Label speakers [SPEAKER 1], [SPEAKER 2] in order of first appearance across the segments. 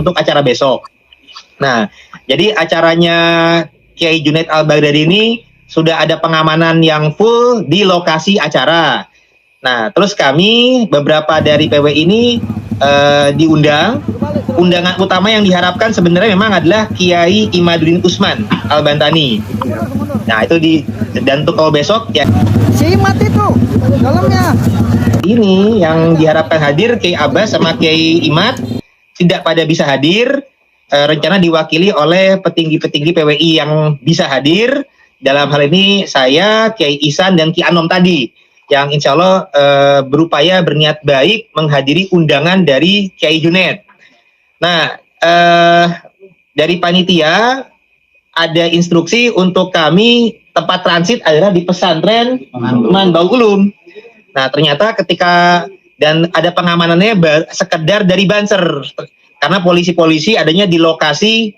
[SPEAKER 1] untuk acara besok. Nah, jadi acaranya Kiai Junaid Al-Baghdadi ini sudah ada pengamanan yang full di lokasi acara. Nah, terus kami beberapa dari PW ini diundang. Undangan utama yang diharapkan sebenarnya memang adalah Kiai Imaduddin Usman Al-Bantani. Nah, itu dan untuk kalau besok ya
[SPEAKER 2] si Imat itu dalamnya.
[SPEAKER 1] Ini yang diharapkan hadir Kiai Abbas sama Kiai Imat tidak pada bisa hadir. Rencana diwakili oleh petinggi-petinggi PWI yang bisa hadir. Dalam hal ini saya, Kiai Ihsan dan Ki Anom tadi, yang insya Allah berupaya berniat baik menghadiri undangan dari Kiai Junaid. Nah, dari panitia ada instruksi untuk kami tempat transit adalah di pesantren Manbaul Ulum. Nah, ternyata ketika dan ada pengamanannya sekedar dari Banser, karena polisi-polisi adanya di lokasi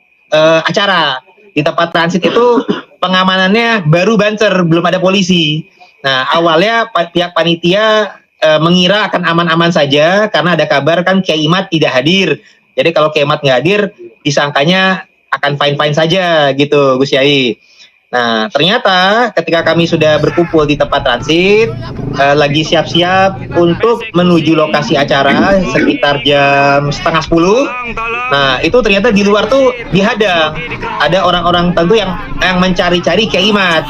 [SPEAKER 1] acara. Di tempat transit itu pengamanannya baru Banser, belum ada polisi. Nah, awalnya pihak panitia mengira akan aman-aman saja karena ada kabar kan Kiai Imat tidak hadir. Jadi kalau Kiai Imat nggak hadir, disangkanya akan fine-fine saja gitu, Gus Yai. Nah, ternyata ketika kami sudah berkumpul di tempat transit, lagi siap-siap untuk menuju lokasi acara sekitar jam 9:30. Nah, itu ternyata di luar tuh dihadang. Ada orang-orang tentu yang mencari-cari Kiai Imat.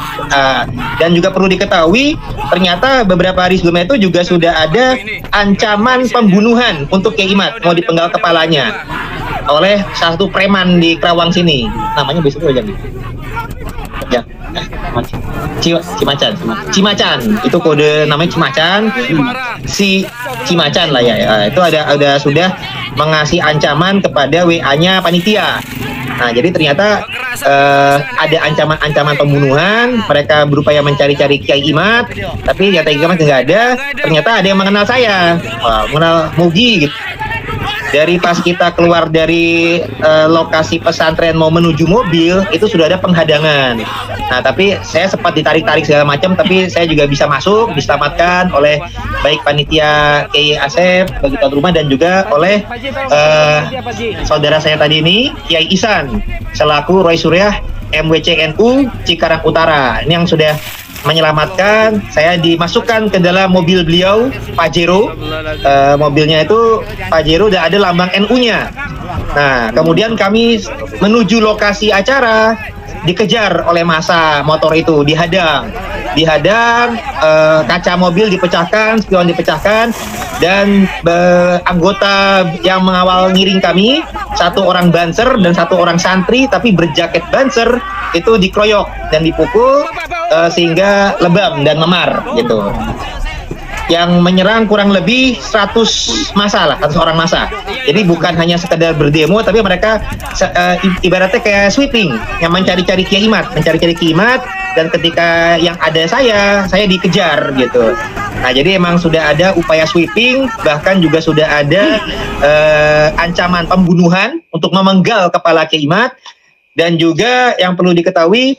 [SPEAKER 1] Dan juga perlu diketahui, ternyata beberapa hari sebelumnya itu juga sudah ada ancaman pembunuhan untuk Kiai Imat, mau dipenggal kepalanya oleh salah satu preman di Kerawang sini. Namanya besok aja nih. Ya, Cimacan, itu kode namanya Cimacan, si Cimacan lah ya. Itu ada sudah mengasih ancaman kepada WA-nya panitia. Nah, jadi ternyata ada ancaman-ancaman pembunuhan. Mereka berupaya mencari-cari Kiai Imat, tapi ternyata Kiai Imat nggak ada. Ternyata ada yang mengenal saya, mengenal Mugi gitu. Dari pas kita keluar dari lokasi pesantren mau menuju mobil, itu sudah ada penghadangan. Nah, tapi saya sempat ditarik-tarik segala macam, tapi saya juga bisa masuk, diselamatkan oleh baik panitia Kiai Asep, bagi tuan rumah, dan juga oleh saudara saya tadi ini, Kiai Ihsan, selaku Roy Suryah MWCNU Cikarang Utara. Ini yang sudah menyelamatkan. Saya dimasukkan ke dalam mobil beliau, Pajero. Mobilnya itu Pajero dan ada lambang NU-nya. Nah, kemudian kami menuju lokasi acara, dikejar oleh massa motor itu, dihadang, kaca mobil dipecahkan, spion dipecahkan, dan anggota yang mengawal ngiring kami, satu orang Banser dan satu orang santri tapi berjaket Banser, itu dikeroyok dan dipukul sehingga lebam dan memar gitu. Yang menyerang kurang lebih 100 massa lah, 100 orang massa. Jadi bukan hanya sekedar berdemo, tapi mereka ibaratnya kayak sweeping, yang mencari-cari Kiai Imat, dan ketika yang ada saya dikejar gitu. Nah, jadi emang sudah ada upaya sweeping, bahkan juga sudah ada ancaman pembunuhan untuk memenggal kepala Kiai Imat, dan juga yang perlu diketahui,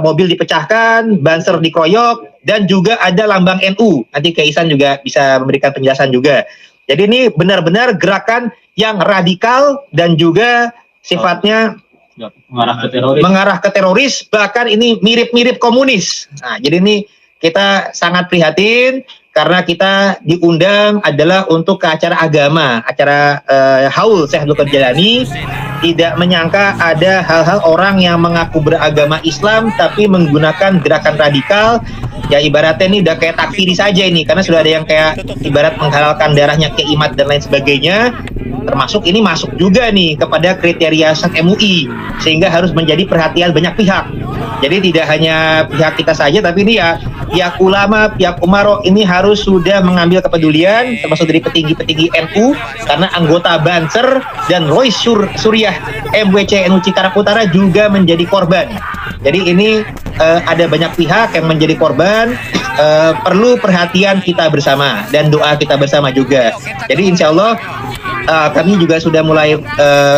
[SPEAKER 1] mobil dipecahkan, Banser dikeroyok, dan juga ada lambang NU. Nanti Kiai Ihsan juga bisa memberikan penjelasan juga. Jadi ini benar-benar gerakan yang radikal dan juga sifatnya mengarah ke teroris, bahkan ini mirip-mirip komunis. Nah, jadi ini kita sangat prihatin karena kita diundang adalah untuk ke acara agama, acara haul Syekh Abdul Qadir Jailani. Tidak menyangka ada hal-hal orang yang mengaku beragama Islam tapi menggunakan gerakan radikal. Ya ibaratnya ini udah kayak takfiri saja ini, karena sudah ada yang kayak ibarat menghalalkan darahnya Kiai Imat dan lain sebagainya. Termasuk ini masuk juga nih kepada kriteria MUI, sehingga harus menjadi perhatian banyak pihak. Jadi tidak hanya pihak kita saja, tapi ini ya pihak ulama, pihak umaro ini harus sudah mengambil kepedulian, termasuk dari petinggi-petinggi NU, karena anggota Banser dan Roy Suryah MWCNU Cikarang Utara juga menjadi korban. Jadi ini ada banyak pihak yang menjadi korban, perlu perhatian kita bersama dan doa kita bersama juga. Jadi insya Allah kami juga sudah mulai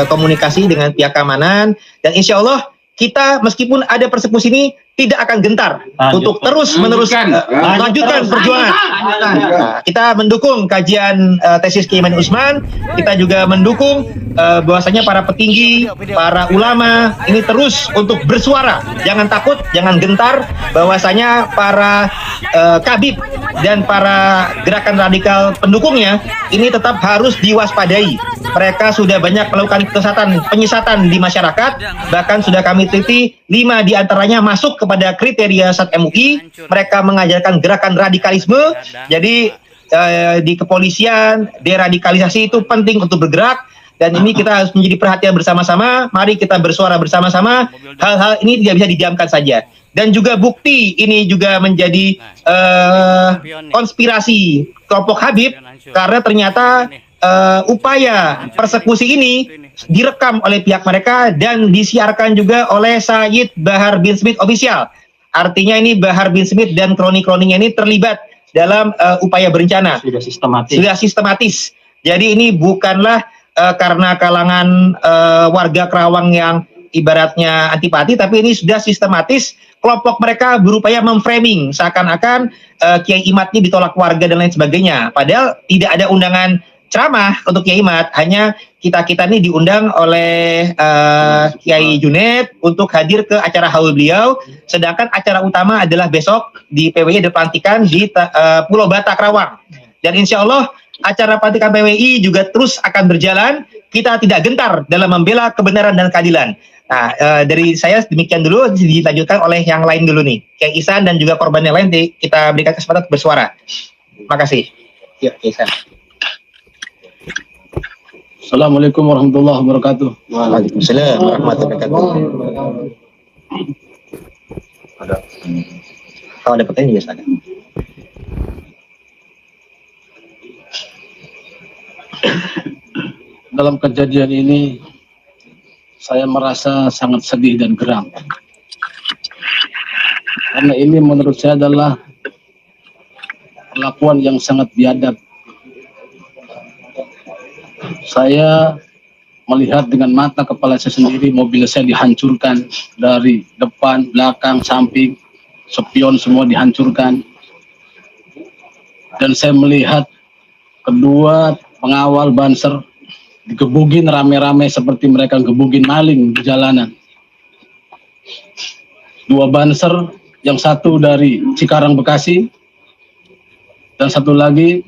[SPEAKER 1] komunikasi dengan pihak keamanan, dan insya Allah kita meskipun ada persekusi ini tidak akan gentar untuk terus-menerus melanjutkan perjuangan. Nah, kita mendukung kajian tesis Kiai Iman Usman. Kita juga mendukung bahwasanya para petinggi, para ulama ini terus untuk bersuara. Jangan takut, jangan gentar. Bahwasanya para kabib dan para gerakan radikal pendukungnya ini tetap harus diwaspadai. Mereka sudah banyak melakukan penyesatan di masyarakat, bahkan sudah kami teliti 5 diantaranya masuk kepada kriteria SAT MUI. Mereka mengajarkan gerakan radikalisme. Jadi di kepolisian, deradikalisasi itu penting untuk bergerak, dan ini kita harus menjadi perhatian bersama-sama. Mari kita bersuara bersama-sama. Hal-hal ini tidak bisa didiamkan saja. Dan juga bukti ini juga menjadi konspirasi kelompok Habib, karena ternyata upaya persekusi ini direkam oleh pihak mereka dan disiarkan juga oleh Sayyid Bahar bin Smith official. Artinya ini Bahar bin Smith dan kroni-kroninya ini terlibat dalam upaya berencana. Sudah sistematis. Jadi ini bukanlah karena kalangan warga Kerawang yang ibaratnya antipati, tapi ini sudah sistematis. Kelompok mereka berupaya memframing seakan-akan Kiai Imad ini ditolak warga dan lain sebagainya. Padahal tidak ada undangan ceramah untuk Kiai Imad, hanya kita-kita ini diundang oleh Kiai Junaid untuk hadir ke acara haul beliau, sedangkan acara utama adalah besok di PWI pelantikan di Pulau Bata, Kerawang. Dan insya Allah acara pelantikan PWI juga terus akan berjalan. Kita tidak gentar dalam membela kebenaran dan keadilan. Nah, dari saya demikian dulu, dilanjutkan oleh yang lain dulu nih, Kiai Ihsan dan juga korban yang lain, kita berikan kesempatan bersuara. Makasih. Yuk, Kiai Ihsan.
[SPEAKER 3] Assalamualaikum warahmatullahi wabarakatuh.
[SPEAKER 1] Waalaikumsalam warahmatullahi wabarakatuh. Kalau ada pertanyaan juga ada.
[SPEAKER 3] Dalam kejadian ini saya merasa sangat sedih dan geram. Karena ini menurut saya adalah perlakuan yang sangat biadab. Saya melihat dengan mata kepala saya sendiri mobil saya dihancurkan dari depan, belakang, samping, spion semua dihancurkan. Dan saya melihat kedua pengawal Banser digebugin rame-rame seperti mereka gebugin maling di jalanan. 2 Banser, yang satu dari Cikarang Bekasi dan satu lagi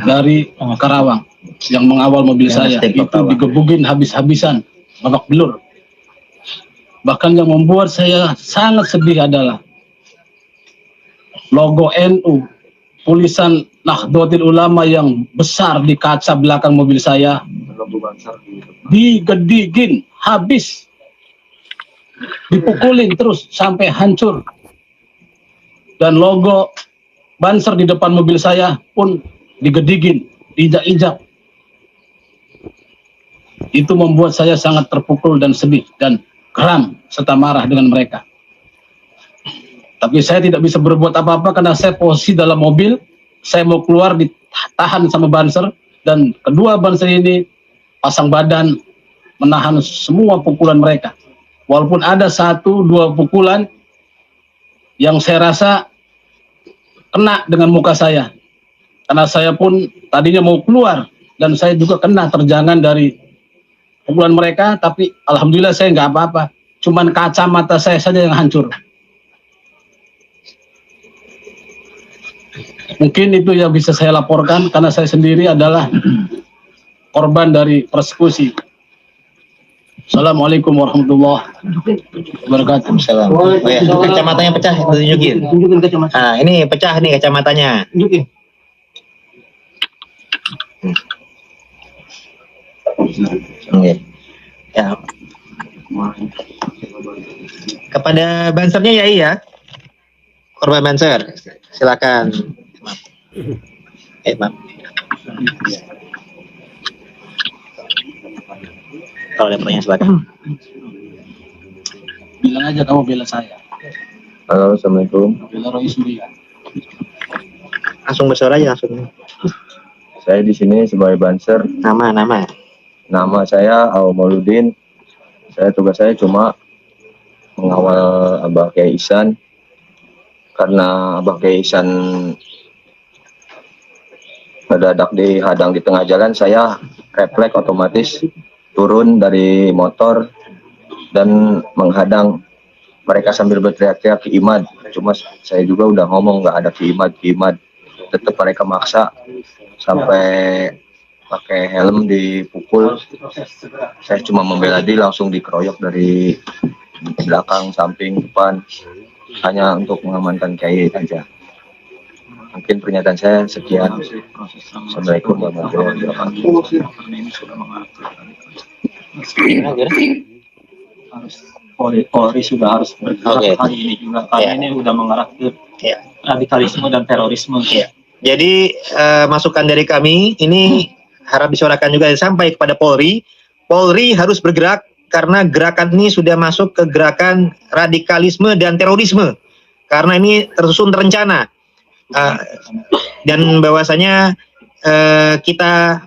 [SPEAKER 3] dari Karawang yang mengawal mobil saya. Itu digebugin habis-habisan, babak belur. Bahkan yang membuat saya sangat sedih adalah logo NU, tulisan Nahdlatul Ulama yang besar di kaca belakang mobil saya digedigin habis, dipukulin terus sampai hancur. Dan logo Banser di depan mobil saya pun digedigin, diinjak-injak. Itu membuat saya sangat terpukul dan sedih dan geram serta marah dengan mereka. Tapi saya tidak bisa berbuat apa-apa karena saya posisi dalam mobil. Saya mau keluar, ditahan sama Banser, dan kedua Banser ini pasang badan menahan semua pukulan mereka. Walaupun ada 1-2 pukulan yang saya rasa kena dengan muka saya, karena saya pun tadinya mau keluar dan saya juga kena terjangan dari pukulan mereka, tapi alhamdulillah saya nggak apa-apa, cuman kacamata saya saja yang hancur. Mungkin itu yang bisa saya laporkan karena saya sendiri adalah korban dari persekusi. Assalamualaikum warahmatullahi wabarakatuh.
[SPEAKER 1] Salam. Oh ya, kacamatanya pecah, tunjukin.
[SPEAKER 2] Tunjukin kacamata.
[SPEAKER 1] Nah, ini pecah nih kacamatanya.
[SPEAKER 2] Tunjukin.
[SPEAKER 1] Oke. Ya. Kepada Bansernya ya, iya. Korban Banser, silakan. Maaf. Maaf. Kalau ada pertanyaan silakan.
[SPEAKER 3] Bilang aja kamu bela saya.
[SPEAKER 4] Halo, assalamualaikum.
[SPEAKER 3] Bela Roy Surya.
[SPEAKER 1] Langsung bersuara aja langsung.
[SPEAKER 4] Saya di sini sebagai Banser.
[SPEAKER 1] Nama.
[SPEAKER 4] Nama saya Mauludin. Tugas saya cuma mengawal Abah Kiai Ihsan. Karena Abah Kiai Ihsan mendadak dihadang di tengah jalan, saya refleks otomatis turun dari motor dan menghadang mereka sambil berteriak-teriak Ki Imad. Cuma saya juga udah ngomong nggak ada Ki Imad, Ki Imad. Tetap mereka maksa sampai pakai helm dipukul. Saya cuma membela diri, langsung dikeroyok dari belakang, samping, depan, hanya untuk mengamankan Kiai aja. Mungkin pernyataan saya sekian. Assalamualaikum warahmatullahi wabarakatuh.
[SPEAKER 5] Polri sudah harus bergerak hari ini juga. Kali ini sudah mengarah ke radikalisme dan terorisme.
[SPEAKER 1] Jadi masukan dari kami ini harap disuarakan juga sampai kepada Polri. Polri harus bergerak karena gerakan ini sudah masuk ke gerakan radikalisme dan terorisme. Karena ini tersusun terencana. Dan bahwasanya kita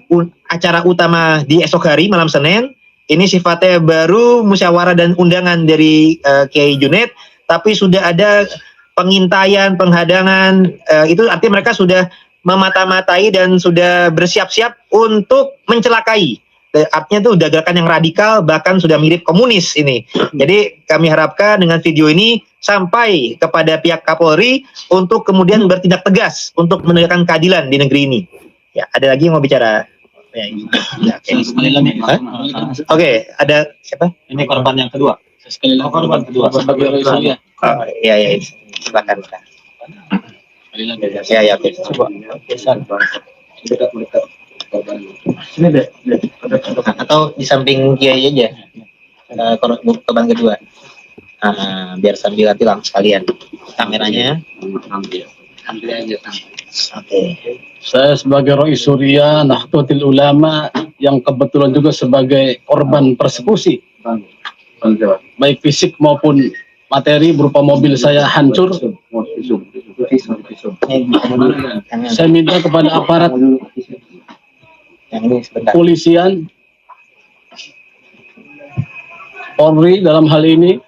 [SPEAKER 1] acara utama di esok hari malam Senin ini sifatnya baru musyawarah dan undangan dari Kiai Junaid, tapi sudah ada pengintaian, penghadangan, itu artinya mereka sudah memata-matai dan sudah bersiap-siap untuk mencelakai. Artinya itu udah gerakan yang radikal, bahkan sudah mirip komunis ini. Jadi kami harapkan dengan video ini sampai kepada pihak Kapolri untuk kemudian bertindak tegas untuk menegakkan keadilan di negeri ini. Ya, ada lagi yang mau bicara? Ya,
[SPEAKER 5] Sekali lagi.
[SPEAKER 1] Oke, ada siapa?
[SPEAKER 5] Ini korban yang kedua.
[SPEAKER 3] Sekali lagi
[SPEAKER 5] Korban kedua.
[SPEAKER 3] sebagai Roy Surya.
[SPEAKER 1] Oh, ya, silakan.
[SPEAKER 3] Sekali lagi.
[SPEAKER 1] Ya, oke.
[SPEAKER 5] Coba.
[SPEAKER 3] Sini deh.
[SPEAKER 1] Atau di samping Kiai aja, korban kedua. Biar sambil tilang sekalian kameranya. Ambil aja. Oke.
[SPEAKER 3] Saya sebagai Roy Surya Nahdlatul Ulama yang kebetulan juga sebagai korban persekusi, baik fisik maupun materi berupa mobil saya hancur. Saya minta kepada aparat polisian, Polri dalam hal ini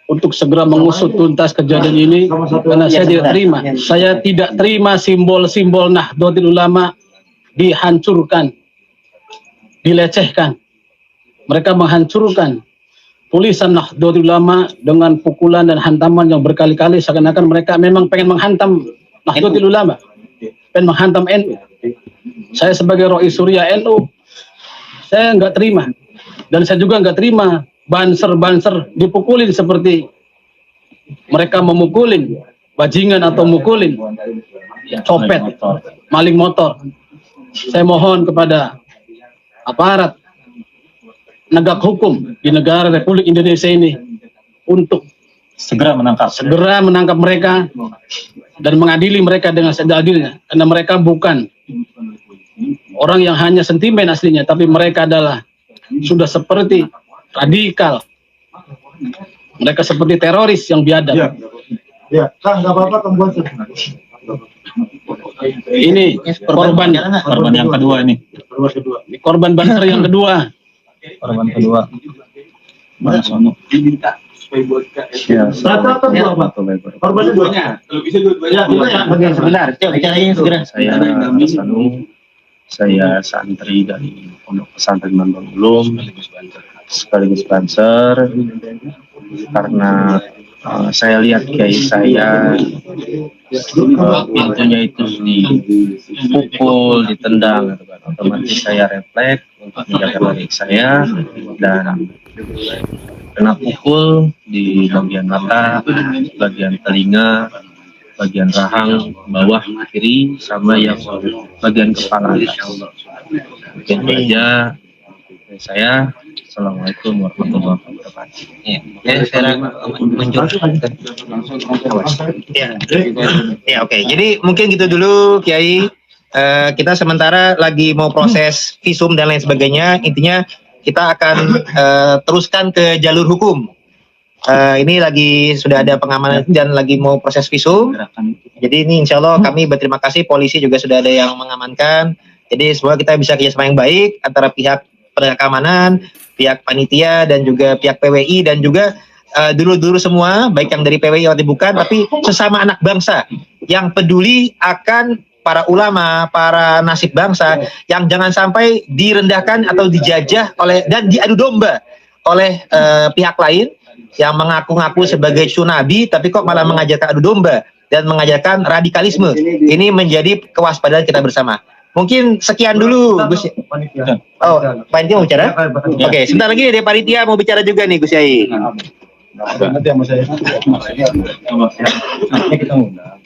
[SPEAKER 3] untuk segera mengusut tuntas kejadian ini, karena saya tidak terima. Saya tidak terima simbol-simbol Nahdlatul Ulama dihancurkan, dilecehkan. Mereka menghancurkan tulisan Nahdlatul Ulama dengan pukulan dan hantaman yang berkali-kali, seakan-akan mereka memang pengen menghantam Nahdlatul Ulama, pengen menghantam NU. Saya sebagai Roy Surya NU, saya nggak terima. Dan saya juga nggak terima banser-banser dipukulin seperti mereka memukulin bajingan atau mukulin copet, maling motor. Saya mohon kepada aparat penegak hukum di negara Republik Indonesia ini untuk
[SPEAKER 5] Segera menangkap
[SPEAKER 3] mereka dan mengadili mereka dengan seadil-adilnya, karena mereka bukan orang yang hanya sentimen aslinya, tapi mereka adalah sudah seperti radikal. Mereka seperti teroris yang biadab.
[SPEAKER 2] Ya, Kang, nggak apa-apa, Kang Bonser.
[SPEAKER 3] Ini korban
[SPEAKER 5] yang kedua ini.
[SPEAKER 3] korban banser yang kedua.
[SPEAKER 5] Korban kedua. Mana sono?
[SPEAKER 4] Ya,
[SPEAKER 2] Rata-rata dua, Pak. Korban dua. Kalau bisa dua-duanya. Ya,
[SPEAKER 1] Sebentar, coba bicarain segera.
[SPEAKER 4] Saya Hasanul, saya santri dari Pondok Pesantren Mandang Ulum, sekaligus banser, karena saya lihat kiai saya pintunya itu dipukul, ditendang, gitu kan. Otomatis saya refleks untuk menjaga diri saya dan kena pukul di bagian mata, bagian telinga, bagian rahang bawah kiri, sama yang bagian kepala. Mungkin itu aja dari saya. Assalamualaikum warahmatullahi wabarakatuh.
[SPEAKER 1] Saya Ya, oke. Jadi mungkin gitu dulu, Kiai. Kita sementara lagi mau proses visum dan lain sebagainya. Intinya kita akan teruskan ke jalur hukum. Ini lagi sudah ada pengamanan dan lagi mau proses visum. Jadi ini insya Allah kami berterima kasih, polisi juga sudah ada yang mengamankan. Jadi semoga kita bisa kerjasama yang baik antara pihak penegak keamanan, pihak panitia dan juga pihak PWI dan juga dulu-dulu semua, baik yang dari PWI atau bukan, tapi sesama anak bangsa yang peduli akan para ulama, para nasib bangsa, yang jangan sampai direndahkan atau dijajah oleh dan diadu domba oleh pihak lain yang mengaku-ngaku sebagai sunabi, tapi kok malah mengajarkan adu domba dan mengajarkan radikalisme. Ini menjadi kewaspadaan kita bersama. Mungkin sekian dulu, Gus. Oh, panitia mau bicara? Oke, sebentar lagi dari panitia mau bicara juga nih, Gus Yai.
[SPEAKER 2] Nanti sama saya. Nanti kita undang.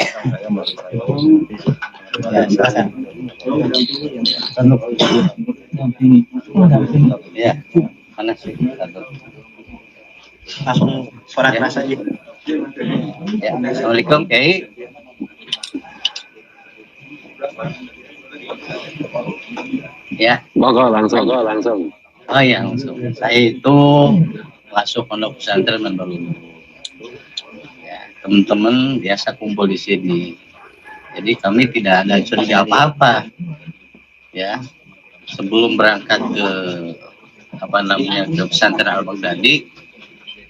[SPEAKER 6] Ya, panas sih. Langsung suara keras aja. Ya, Assalamualaikum, Kiai. Ya,
[SPEAKER 7] Monggo langsung.
[SPEAKER 6] oh ya langsung. Saya itu masuk pondok pesantren baru. Ya, teman-teman biasa kumpul di sini. Jadi kami tidak ada curiga apa-apa. Ya, sebelum berangkat ke ke pesantren Al-Baghdadi,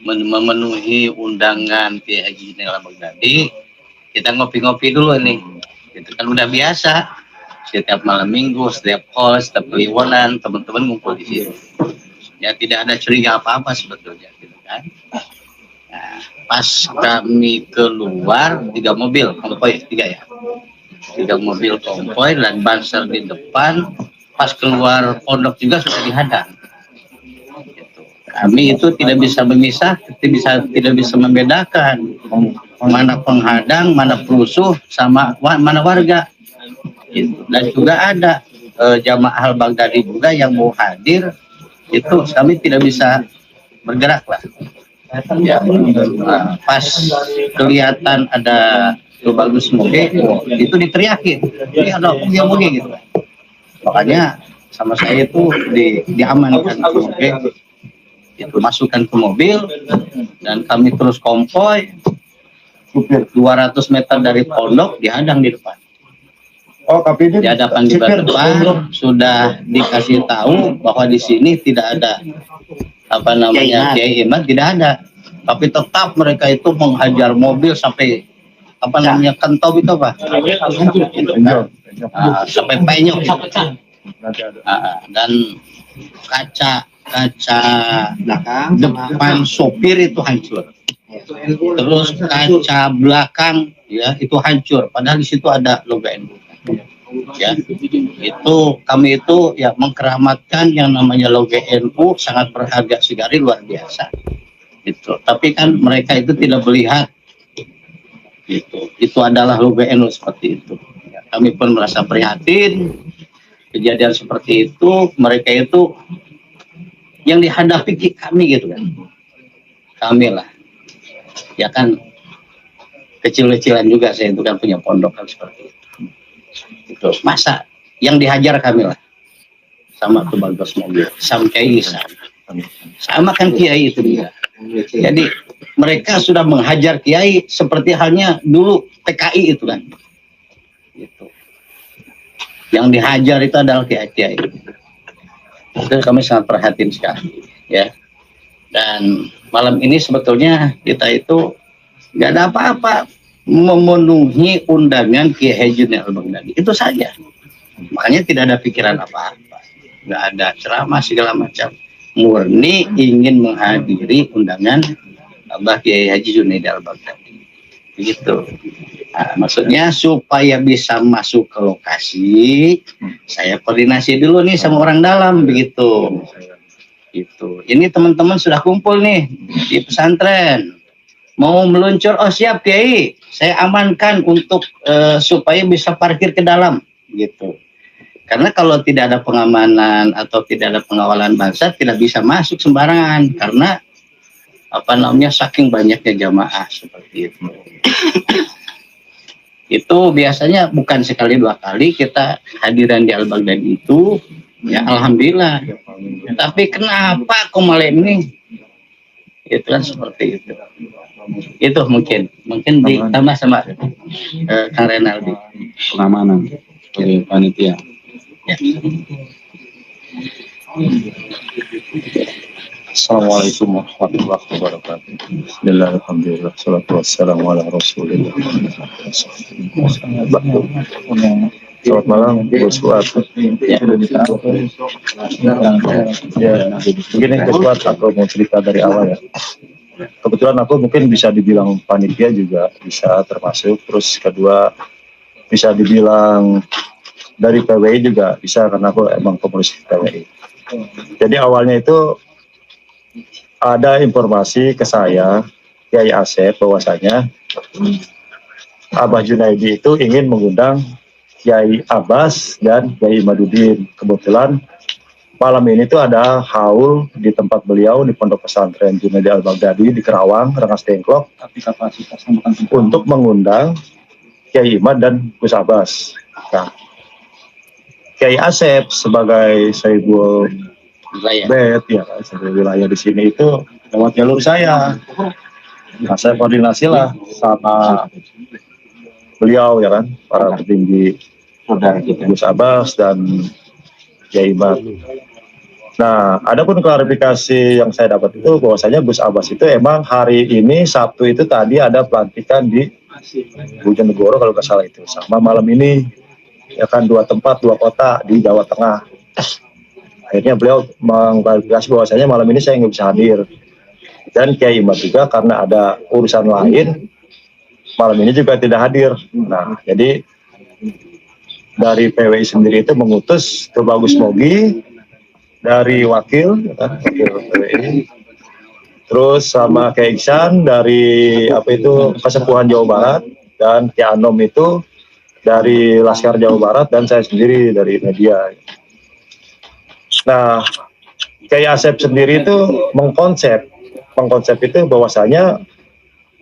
[SPEAKER 6] memenuhi undangan Kiai Haji Al-Baghdadi, kita ngopi-ngopi dulu nih. Itu kan udah biasa. Setiap malam minggu, setiap host, setiap kliwonan, teman-teman ngumpul di sini. Ya tidak ada curiga apa-apa sebetulnya, gitu kan. Nah, pas kami keluar 3 mobil konvoy, 3 mobil konvoy dan banser di depan. Pas keluar pondok juga sudah dihadang. Gitu. Kami itu tidak bisa memisah, tidak bisa membedakan mana penghadang, mana perusuh, sama mana warga. Gitu. Dan juga ada jamaah Al-Baghdadi juga yang mau hadir, itu kami tidak bisa bergerak lah. Ya, pas kelihatan ada bagus moge, itu diteriakin, ini ada yang moge gitu. Makanya sama saya itu diamankan ke moge, itu masukkan ke mobil dan kami terus konvoy 200 meter dari pondok dihadang di depan.
[SPEAKER 2] Oh, KPD
[SPEAKER 6] Di hadapan di depan sudah dikasih tahu bahwa di sini tidak ada Kiai Imad, tidak ada. Tapi tetap mereka itu menghajar mobil sampai kentau itu apa? Sampai penyok. Dan kaca belakang depan sopir itu hancur. Terus kaca belakang ya itu hancur. Padahal di situ ada logo NU. Ya, itu kami itu ya mengkeramatkan yang namanya logo NU, sangat berharga sekali, luar biasa. Itu. Tapi kan mereka itu tidak melihat itu adalah logo NU seperti itu. Ya, kami pun merasa prihatin kejadian seperti itu. Mereka itu yang dihadapi kami gitu kan. Kami lah. Ya kan kecil-kecilan juga saya itu kan punya pondok kan seperti itu. Itu masa yang dihajar kami lah sama tuh bagus mobil sama Kiai sama kan Kiai itu dia. Jadi mereka sudah menghajar Kiai seperti halnya dulu PKI itu kan. Itu yang dihajar itu adalah Kiai. Itu kami sangat perhatiin sekali ya. Dan malam ini sebetulnya kita itu nggak ada apa-apa, memenuhi undangan Kiai Haji Al-Baghdadi itu saja. Makanya tidak ada pikiran apa-apa, nggak ada ceramah segala macam, murni ingin menghadiri undangan Abah Kiai Haji Junaid Al-Baghdadi begitu. Nah, maksudnya supaya bisa masuk ke lokasi, saya koordinasi dulu nih sama orang dalam begitu. Itu ini teman-teman sudah kumpul nih di pesantren, mau meluncur, oh siap Kiai, saya amankan untuk supaya bisa parkir ke dalam gitu. Karena kalau tidak ada pengamanan atau tidak ada pengawalan banser, tidak bisa masuk sembarangan karena saking banyaknya jamaah seperti itu. Itu biasanya bukan sekali 2 kali kita hadiran di Al-Baghdadi itu, ya alhamdulillah. Tapi kenapa kok malah ini? Itu kan seperti itu. Itu mungkin ditambah sama Kang Renaldi
[SPEAKER 7] Pengamanan dari panitia.
[SPEAKER 6] ya.
[SPEAKER 8] Assalamualaikum warahmatullahi wabarakatuh. Bismillahirrahmanirrahim. Salatu wassalamu ala rasulillah. Selamat malam, Gus Fuad. Ya, begini Gus Fuad, aku mau cerita dari awal ya. Kebetulan aku mungkin bisa dibilang panitia juga bisa termasuk. Terus kedua bisa dibilang dari PWI juga bisa karena aku emang pengurus PWI. Jadi awalnya itu ada informasi ke saya, Kiai Asep, bahwasanya Abah Junaidi itu ingin mengundang Kiai Abbas dan Kiai Imaduddin. Kebetulan malam ini tuh ada haul di tempat beliau di Pondok Pesantren Junaidi Al-Baghdadi di Kerawang, Rengas Dengklok, untuk mengundang Kiai Imad dan Gus Abbas. Nah, Kiai Asep sebagai Saibul Bet ya, sebagai wilayah di sini itu lewat jalur saya. Nah, saya koordinasi lah sama beliau ya kan, para petinggi Gus Abbas dan Kiai Imad. Nah, ada pun klarifikasi yang saya dapat itu bahwasanya Gus Abbas itu emang hari ini Sabtu itu tadi ada pelantikan di Bojonegoro kalau nggak salah itu, sama malam ini ya kan dua tempat, dua kota di Jawa Tengah. Akhirnya beliau mengklarifikasi bahwasanya malam ini saya nggak bisa hadir. Dan Kiai Imad juga karena ada urusan lain, malam ini juga tidak hadir. Nah, jadi dari PWI sendiri itu mengutus ke Bagus Mogi, dari wakil, ya kan, wakil PWI, terus sama Kiai Iksan dari Kesepuhan Jawa Barat, dan Kiai Anom itu dari Laskar Jawa Barat, dan saya sendiri dari media. Nah, Kiai Asep sendiri itu mengkonsep itu bahwasanya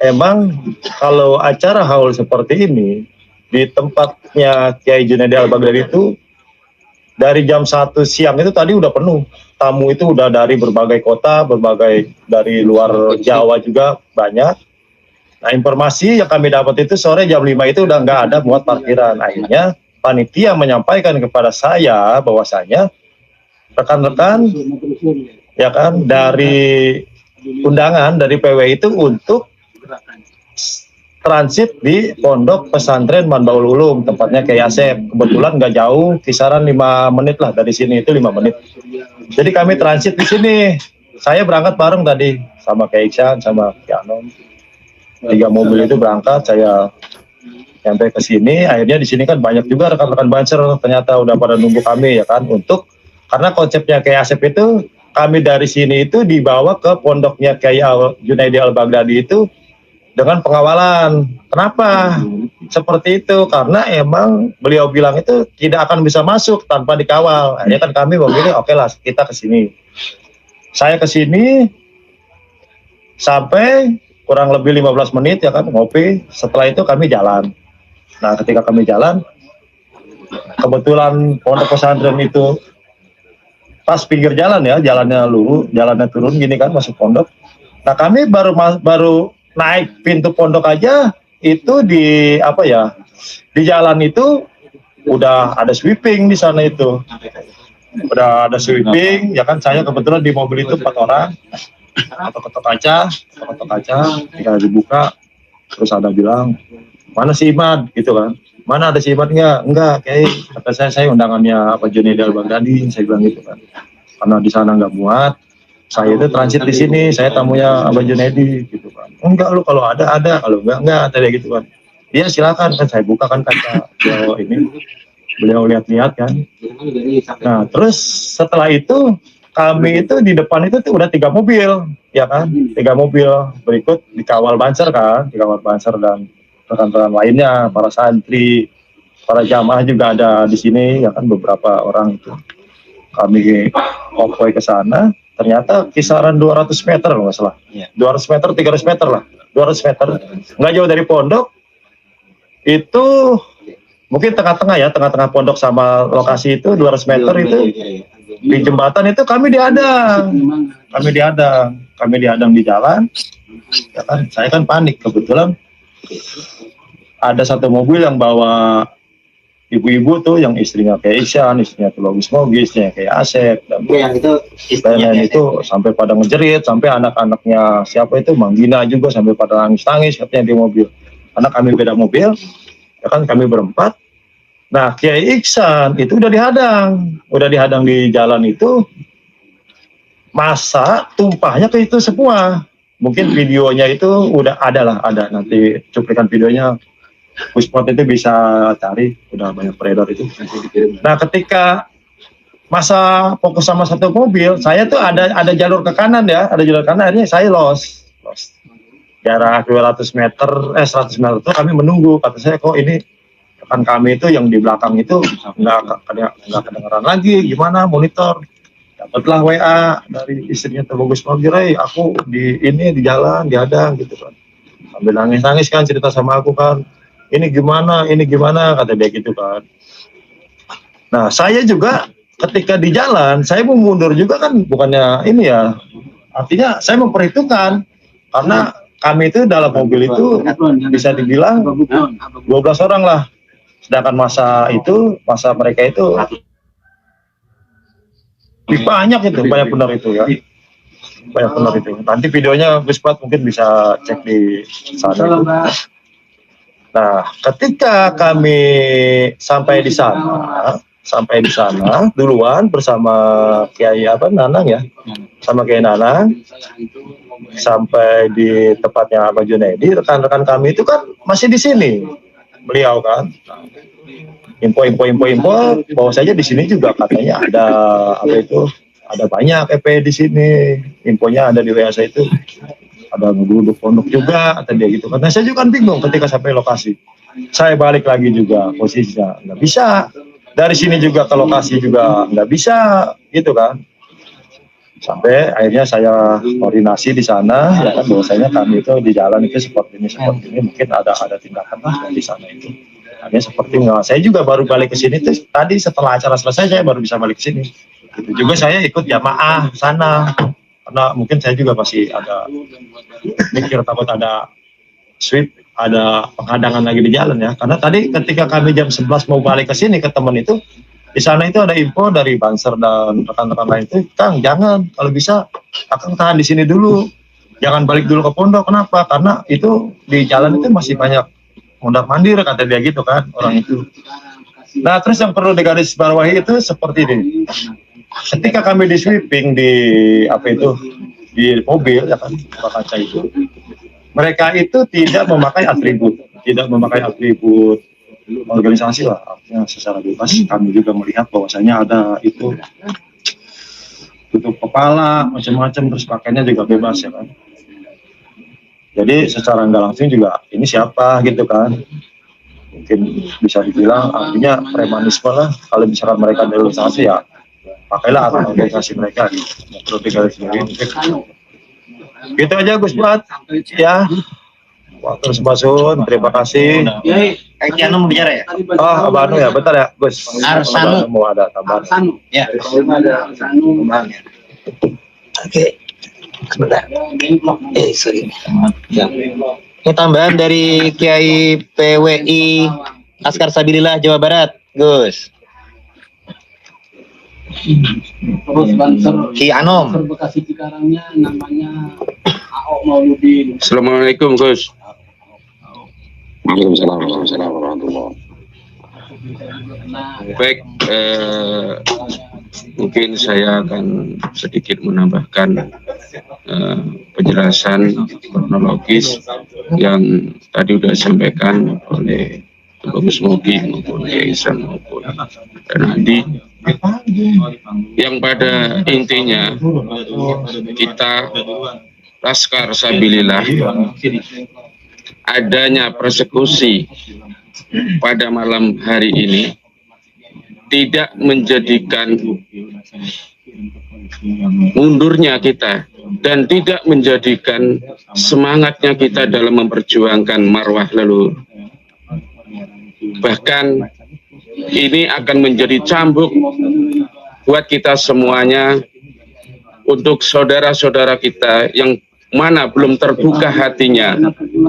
[SPEAKER 8] emang kalau acara haul seperti ini di tempatnya Kiai Junaidi Al-Baghdadi itu dari jam 1 siang itu tadi udah penuh. Tamu itu udah dari berbagai kota, dari luar Jawa juga banyak. Nah, informasi yang kami dapat itu sore jam 5 itu udah nggak ada muat parkiran. Akhirnya panitia menyampaikan kepada saya bahwasanya rekan-rekan ya kan dari undangan dari PWI itu untuk transit di Pondok Pesantren Manbaul Ulum, tempatnya Kiai Asep. Kebetulan nggak jauh, kisaran 5 menit lah dari sini, itu 5 menit. Jadi kami transit di sini. Saya berangkat bareng tadi sama Kiai Iksan sama Kiai Anom. 3 mobil itu berangkat, saya sampai ke sini. Akhirnya di sini kan banyak juga rekan-rekan Banser ternyata udah pada nunggu kami ya kan, karena konsepnya Kiai Asep itu kami dari sini itu dibawa ke pondoknya Kiai Junaidi Al-Baghdadi itu dengan pengawalan. Kenapa seperti itu? Karena emang beliau bilang itu tidak akan bisa masuk tanpa dikawal. Akhirnya kan kami memilih oke lah kita ke sini. Saya ke sini sampai kurang lebih 15 menit ya kan, ngopi. Setelah itu kami jalan. Nah, ketika kami jalan, kebetulan pondok pesantren itu pas pinggir jalan ya, jalannya lurus, jalannya turun gini kan masuk pondok. Nah, kami baru naik pintu pondok aja itu di jalan itu udah ada sweeping di sana itu. Udah ada sweeping, ya kan saya kebetulan di mobil itu 4 orang. Ketok kaca, tinggal dibuka, terus ada bilang, "Mana si Imad?" gitu kan. "Mana ada si Imad nggak?" "Enggak, kayak kata saya undangannya Junaidi Al-Baghdadi," saya bilang gitu kan. Karena di sana nggak muat, saya itu transit di sini, saya tamunya Abah Junaidi gitu kan. "Enggak, lu kalau ada, kalau enggak, tadi gitu kan." "Iya silakan," kan saya buka kan kaca beliau lihat-lihat kan. Nah, terus setelah itu kami itu di depan itu tuh udah 3 mobil, ya kan, 3 mobil berikut dikawal Banser kan, dan rekan-rekan lainnya, para santri, para jamaah juga ada di sini, ya kan, beberapa orang itu. Kami konvoy ke sana, ternyata kisaran 200 meter kalau nggak salah, 200 meter, 300 meter lah, 200 meter, nggak jauh dari pondok, itu mungkin tengah-tengah pondok sama lokasi itu 200 meter itu. Di jembatan itu kami dihadang di jalan, ya kan. Saya kan panik, kebetulan ada satu mobil yang bawa ibu-ibu tuh yang istrinya kayak Iksan, istrinya tuh Logis Mogi, istrinya kayak Asep, dan
[SPEAKER 6] yang itu
[SPEAKER 8] lain-lain itu sampai pada ngejerit, sampai anak-anaknya siapa itu Mang Gina juga sampai pada nangis-nangis katanya di mobil. Karena kami beda mobil, ya kan kami berempat. Nah Kiai Iksan itu udah dihadang di jalan itu, masa tumpahnya ke itu semua. Mungkin videonya itu udah ada nanti cuplikan videonya. Puspot itu bisa cari, udah banyak beredar itu. Nah ketika masa fokus sama satu mobil, saya tuh ada jalur ke kanan ya, ada jalur kanan, akhirnya saya lost. Jarak 200 meter, 100 meter itu kami menunggu. Kata saya kok ini rekan kami itu yang di belakang itu nggak kedengeran lagi, gimana monitor. Dapatlah WA dari istrinya Bagus Mogirai, aku di jalan dihadang gitu kan. Sambil nangis-nangis kan cerita sama aku kan. Ini gimana, kata dia gitu kan. Nah, saya juga ketika di jalan, saya mau mundur juga kan, bukannya ini ya, artinya saya memperhitungkan, karena kami itu dalam mobil itu bisa dibilang 12 orang lah, sedangkan masa mereka itu lebih banyak benar itu ya. Banyak benar itu. Nanti videonya Gus Pat mungkin bisa cek di sana. Nah, ketika kami sampai di sana duluan bersama Kiai Nanang ya, sama Kiai Nanang, sampai di tempatnya Abah Junaidi, rekan-rekan kami itu kan masih di sini, beliau kan, info bahwa saja di sini juga katanya ada banyak EP di sini, infonya ada di WA saya itu. Ada ngeduduk pondok juga, atau dia gitu. Karena saya juga kan bingung ketika sampai lokasi. Saya balik lagi juga posisinya nggak bisa. Dari sini juga ke lokasi juga nggak bisa, gitu kan. Sampai akhirnya saya koordinasi di sana, ya kan bahwasanya kami itu di jalan itu seperti ini mungkin ada tindakan lah di sana itu. Hanya seperti nggak. Saya juga baru balik ke sini tuh tadi setelah acara selesai saya baru bisa balik ke sini. Gitu juga saya ikut jamaah sana. Karena mungkin saya juga masih ada mikir takut ada sweep, ada penghadangan lagi di jalan ya. Karena tadi ketika kami jam 11 mau balik ke sini ke teman itu, di sana itu ada info dari Banser dan rekan-rekan lain itu, Kang jangan, kalau bisa Akang tahan di sini dulu, jangan balik dulu ke pondok. Kenapa? Karena itu di jalan itu masih banyak mondar-mandir, kata dia gitu kan orang itu. Nah terus yang perlu digarisbawahi itu seperti ini. Ketika kami di sweeping di mobil ya kan, buka kaca itu, mereka itu tidak memakai atribut organisasi lah, artinya secara bebas kami juga melihat bahwasanya ada itu tutup kepala macam-macam, terus pakainya juga bebas ya kan. Jadi secara nggak langsung juga ini siapa gitu kan, mungkin bisa dibilang artinya premanisme lah. Kalau misalkan mereka dari organisasi ya pakailah organisasi mereka gitu. Perlu digarisbawahi. Gitu aja Gus Pat ya. Waktu Sebasun, terima kasih.
[SPEAKER 6] Kaki Anu mau bicara ya?
[SPEAKER 8] Oh, Abah Anu ya, bentar ya Gus.
[SPEAKER 6] Arsanu.
[SPEAKER 8] Mau ada tambahan.
[SPEAKER 6] Ya.
[SPEAKER 1] Oke. Sebentar. Sorry. Ya. Ini tambahan dari Kiai PWI Laskar Sabilillah Jawa Barat, Gus.
[SPEAKER 3] Terus Banser
[SPEAKER 1] Ki Anom.
[SPEAKER 3] Bekasi Cikarangnya namanya AO Mauludin.
[SPEAKER 7] Assalamualaikum Gus. Waalaikumsalam warahmatullahi. Baik, mungkin saya akan sedikit menambahkan penjelasan kronologis yang tadi sudah disampaikan oleh Bagus Mogi maupun Iksan maupun dan Andi. Yang pada intinya kita Laskar Sabilillah adanya persekusi pada malam hari ini tidak menjadikan mundurnya kita dan tidak menjadikan semangatnya kita dalam memperjuangkan marwah leluhur. Bahkan ini akan menjadi cambuk buat kita semuanya, untuk saudara-saudara kita yang mana belum terbuka hatinya,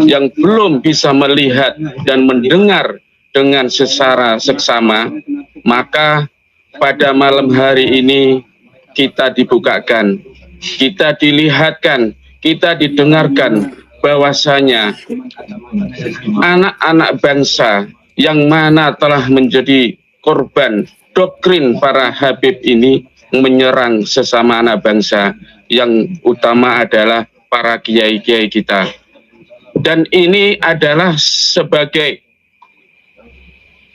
[SPEAKER 7] yang belum bisa melihat dan mendengar dengan secara seksama, maka pada malam hari ini kita dibukakan, kita dilihatkan, kita didengarkan bahwasanya anak-anak bangsa yang mana telah menjadi korban doktrin para Habib ini menyerang sesama anak bangsa, yang utama adalah para kiai-kiai kita. Dan ini adalah sebagai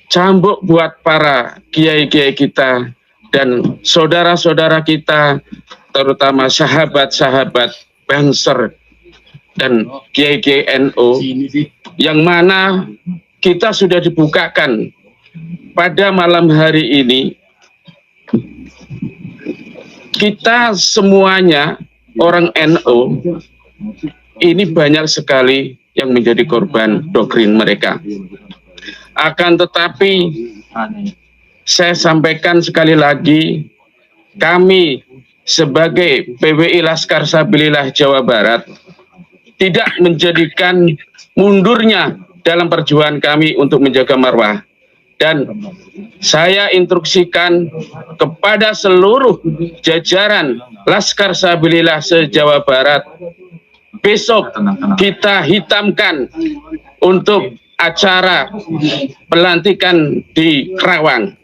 [SPEAKER 7] cambuk buat para kiai-kiai kita dan saudara-saudara kita, terutama sahabat-sahabat Banser dan kiai-kiai NU, yang mana kita sudah dibukakan pada malam hari ini. Kita semuanya orang NU ini banyak sekali yang menjadi korban doktrin mereka. Akan tetapi saya sampaikan sekali lagi, kami sebagai PWI Laskar Sabilillah Jawa Barat tidak menjadikan mundurnya dalam perjuangan kami untuk menjaga marwah. Dan saya instruksikan kepada seluruh jajaran Laskar Sabilillah se-Jawa Barat, besok kita hitamkan untuk acara pelantikan di Kerawang.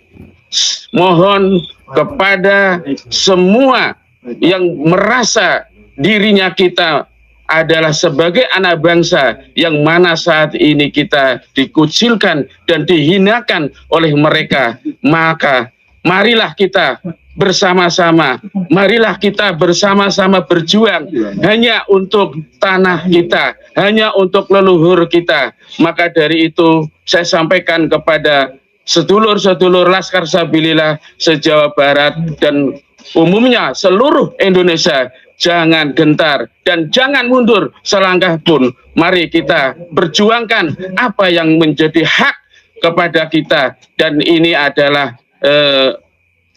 [SPEAKER 7] Mohon kepada semua yang merasa dirinya kita adalah sebagai anak bangsa yang mana saat ini kita dikucilkan dan dihinakan oleh mereka, maka marilah kita bersama-sama, marilah kita bersama-sama berjuang hanya untuk tanah kita, hanya untuk leluhur kita. Maka dari itu saya sampaikan kepada sedulur-sedulur Laskar Sabilillah se-Jawa Barat dan umumnya seluruh Indonesia, jangan gentar dan jangan mundur selangkah pun. Mari kita perjuangkan apa yang menjadi hak kepada kita, dan ini adalah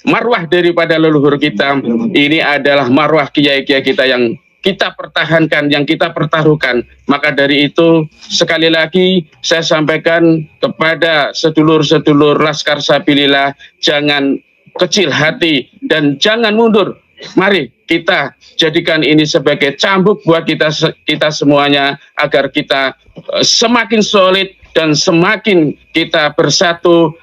[SPEAKER 7] marwah daripada leluhur kita. Ini adalah marwah kiai-kiai kita yang kita pertahankan, yang kita pertaruhkan. Maka dari itu sekali lagi saya sampaikan kepada sedulur-sedulur Laskar Sabilillah, jangan kecil hati dan jangan mundur. Mari kita jadikan ini sebagai cambuk buat kita semuanya, agar kita semakin solid dan semakin kita bersatu,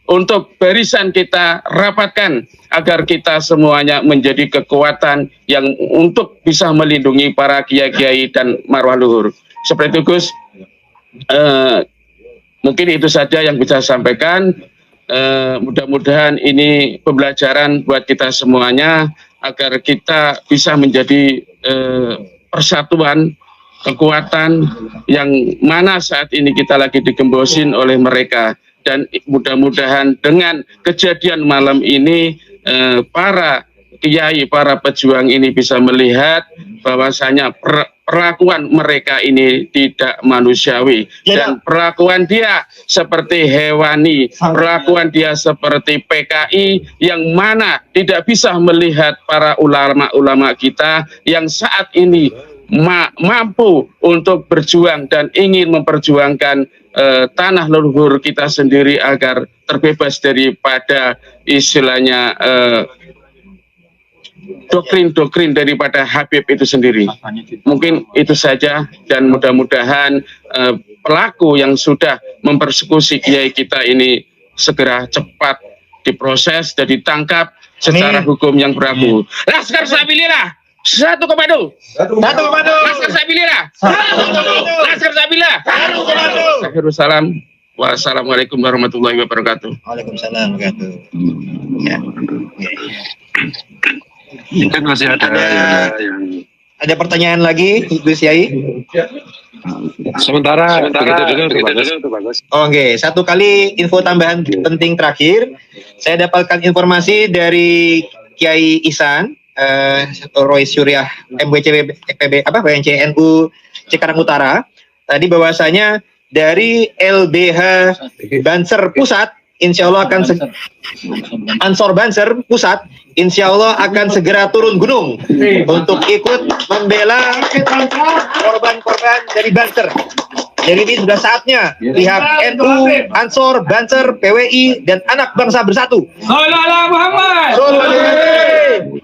[SPEAKER 7] untuk barisan kita rapatkan agar kita semuanya menjadi kekuatan yang untuk bisa melindungi para kiai-kiai dan marwah luhur. Seperti itu Gus, mungkin itu saja yang bisa saya sampaikan. Mudah-mudahan ini pembelajaran buat kita semuanya agar kita bisa menjadi persatuan, kekuatan yang mana saat ini kita lagi digembosin oleh mereka. Dan mudah-mudahan dengan kejadian malam ini para kiai, para pejuang ini bisa melihat bahwasanya perlakuan mereka ini tidak manusiawi, dan perlakuan dia seperti hewani, perlakuan dia seperti PKI yang mana tidak bisa melihat para ulama-ulama kita yang saat ini mampu untuk berjuang dan ingin memperjuangkan tanah leluhur kita sendiri agar terbebas daripada istilahnya doktrin-doktrin daripada Habib itu sendiri. Mungkin itu saja, dan mudah-mudahan pelaku yang sudah mempersekusi kiai kita ini segera cepat diproses dan ditangkap secara hukum yang berlaku. Laskar Sabilillah, satu komando. Laskar Sabilillah. Laskar Sabilillah. Salam. Wassalamualaikum warahmatullahi wabarakatuh.
[SPEAKER 1] Waalaikumsalam warahmatullahi wabarakatuh. Ya.
[SPEAKER 7] Mungkin masih
[SPEAKER 1] Ada pertanyaan lagi, Gus Yai?
[SPEAKER 7] Sementara begitu dulu bagus.
[SPEAKER 1] Oke, satu kali info tambahan penting terakhir. Saya dapatkan informasi dari Kiai Ihsan, Roy Syuriah BNCNU Cikarang Utara. Tadi bahwasanya dari LBH Banser Pusat, insya Allah akan Ansor Banser Pusat, insya Allah akan segera turun gunung untuk ikut membela korban-korban dari Banser. Jadi ini sudah saatnya pihak NU, Ansor, Banser, PWI, dan anak bangsa bersatu.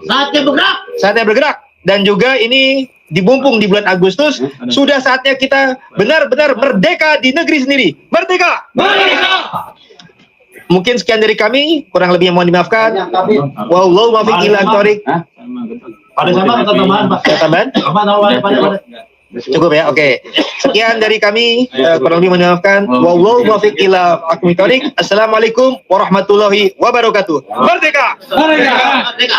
[SPEAKER 1] Saatnya bergerak. Saatnya bergerak. Dan juga ini dimumpung di bulan Agustus, sudah saatnya kita benar-benar merdeka di negeri sendiri. Merdeka! Merdeka! Mungkin sekian dari kami, kurang lebihnya mohon dimaafkan. Wallahu muwaffiq ila aqwamit thoriq.
[SPEAKER 6] Ada sama atau tambahan, Pak?
[SPEAKER 1] Ada tambahan?
[SPEAKER 6] Apa?
[SPEAKER 1] Cukup ya, oke. Sekian dari kami, kurang lebih mohon dimaafkan. Wallahu muwaffiq ila aqwamit thoriq. Assalamualaikum warahmatullahi wabarakatuh. Merdeka!
[SPEAKER 6] Merdeka!